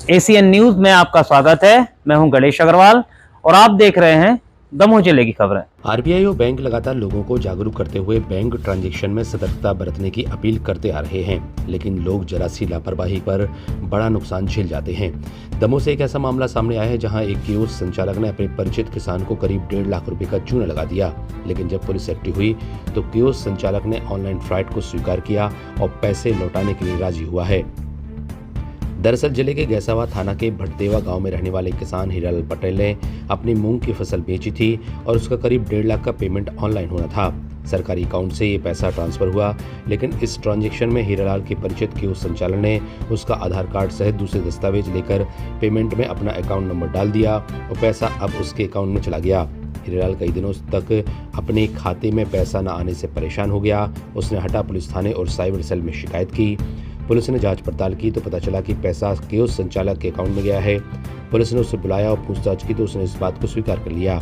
ACN news में आपका स्वागत है। मैं हूं गणेश अग्रवाल और आप देख रहे हैं दमोह जिले की खबरें। आरबीआई और बैंक लगातार लोगों को जागरूक करते हुए बैंक ट्रांजैक्शन में सतर्कता बरतने की अपील करते आ रहे हैं, लेकिन लोग जरा सी लापरवाही पर बड़ा नुकसान झेल जाते हैं। दमोह से एक ऐसा मामला सामने आया है जहां एक कियोस्क संचालक ने अपने परिचित किसान को करीब 1.5 लाख रुपए का चूना लगा दिया, लेकिन जब पुलिस एक्टिव हुई तो कियोस्क संचालक ने ऑनलाइन फ्रॉड को स्वीकार किया और पैसे लौटाने के लिए राजी हुआ है। दरअसल जिले के गैसावा थाना के भटदेवा गांव में रहने वाले किसान हीरालाल पटेल ने अपनी मूंग की फसल बेची थी और उसका करीब 1.5 लाख का पेमेंट ऑनलाइन होना था। सरकारी अकाउंट से ये पैसा ट्रांसफर हुआ, लेकिन इस ट्रांजैक्शन में हीरालाल के परिचित कियोस्क संचालक ने उसका आधार कार्ड सहित दूसरे दस्तावेज लेकर पेमेंट में अपना अकाउंट नंबर डाल दिया और पैसा अब उसके अकाउंट में चला गया। हीरालाल कई दिनों तक अपने खाते में पैसा न आने से परेशान हो गया। उसने हटा पुलिस थाने और साइबर सेल में शिकायत की। पुलिस ने जांच पड़ताल की तो पता चला कि पैसा कियोस्क संचालक के अकाउंट में गया है। पुलिस ने उसे बुलाया और पूछताछ की तो उसने इस बात को स्वीकार कर लिया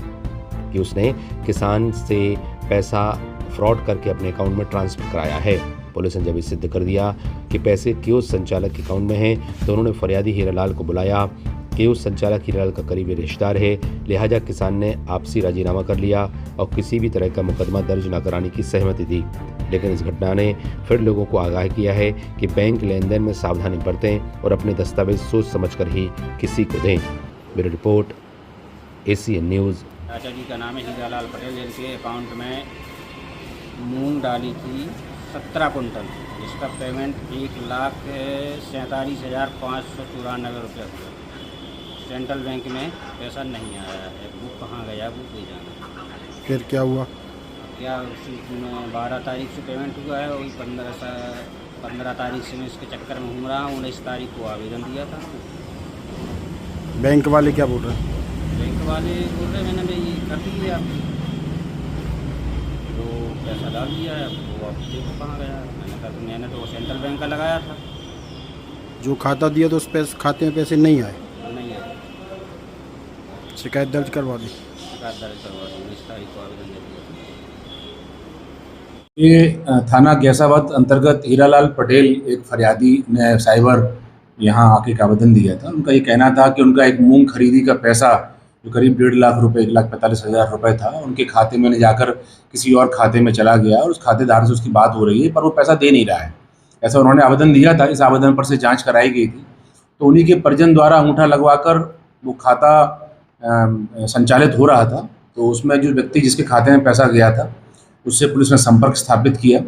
कि उसने किसान से पैसा फ्रॉड करके अपने अकाउंट में ट्रांसफर कराया है। पुलिस ने जब इसे सिद्ध कर दिया कि पैसे कियोस्क संचालक के अकाउंट में हैं, तो उन्होंने फरियादी हीरालाल को बुलाया। कियोस्क संचालक हीरालाल का करीबी रिश्तेदार है, लिहाजा किसान ने आपसी राजीनामा कर लिया और किसी भी तरह का मुकदमा दर्ज न कराने की सहमति दी। लेकिन इस घटना ने फिर लोगों को आगाह किया है कि बैंक लेन देन में सावधानी बरतें और अपने दस्तावेज सोच समझकर ही किसी को दें। Bureau report, ACN news. चाचा जी का नाम है हीरालाल पटेल, जिनके अकाउंट में मूंग डाली थी 17 कुंटल, जिसका पेमेंट 1,47,594 रुपये हुआ। सेंट्रल बैंक में पैसा नहीं आया है, वो कहाँ गया वो कोई जाना। फिर क्या हुआ? क्या उसी में 12 तारीख से पेमेंट हुआ है, वही 15 तारीख से मैं इसके चक्कर में घूम रहा हूँ। 19 तारीख को आवेदन दिया था। बैंक वाले क्या बोल रहे हैं? बैंक वाले बोल रहे मैंने भाई ये कर दिया, तो पैसा डाल दिया है, वो आप देखो कहाँ गया। मैंने कहा मैंने तो सेंट्रल बैंक का लगाया था। जो खाता दिया तो उस खाते में पैसे नहीं आए? नहीं आया। शिकायत दर्ज करवा दी? शिकायत दर्ज करवा दी, 19 तारीख को आवेदन दे दिया। ये थाना गैसाबाद अंतर्गत हीरालाल पटेल एक फरियादी ने साइबर यहाँ आके एक आवेदन दिया था। उनका ये कहना था कि उनका एक मूंग खरीदी का पैसा जो करीब 1.5 लाख रुपए, 1,45,000 रुपये था, उनके खाते में जाकर किसी और खाते में चला गया और उस खातेदार से उसकी बात हो रही है, पर वो पैसा दे नहीं रहा है। ऐसा उन्होंने आवेदन दिया था। इस आवेदन पर से जाँच कराई गई थी, तो उन्हीं के परिजन द्वारा अंगूठा लगवाकर वो खाता संचालित हो रहा था। तो उसमें जो व्यक्ति जिसके खाते में पैसा गया था उससे पुलिस ने संपर्क स्थापित किया,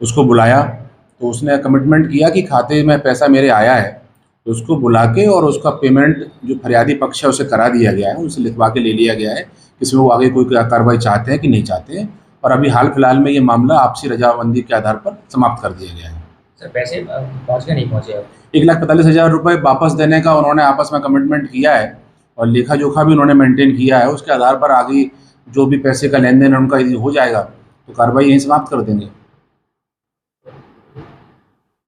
उसको बुलाया, तो उसने कमिटमेंट किया कि खाते में पैसा मेरे आया है। तो उसको बुला के और उसका पेमेंट जो फरियादी पक्ष है उसे करा दिया गया है, उनसे लिखवा के ले लिया गया है कि इसमें वो आगे कोई कार्रवाई चाहते हैं कि नहीं चाहते हैं। और अभी हाल फिलहाल में ये मामला आपसी रजामंदी के आधार पर समाप्त कर दिया गया है। सर पैसे पहुँचे नहीं पहुँचे? 1,45,000 रुपये वापस देने का उन्होंने आपस में कमिटमेंट किया है और लेखा जोखा भी उन्होंने मेंटेन किया है। उसके आधार पर आगे जो भी पैसे का लेन देन उनका यदि हो जाएगा तो कार्रवाई यहीं समाप्त कर देंगे।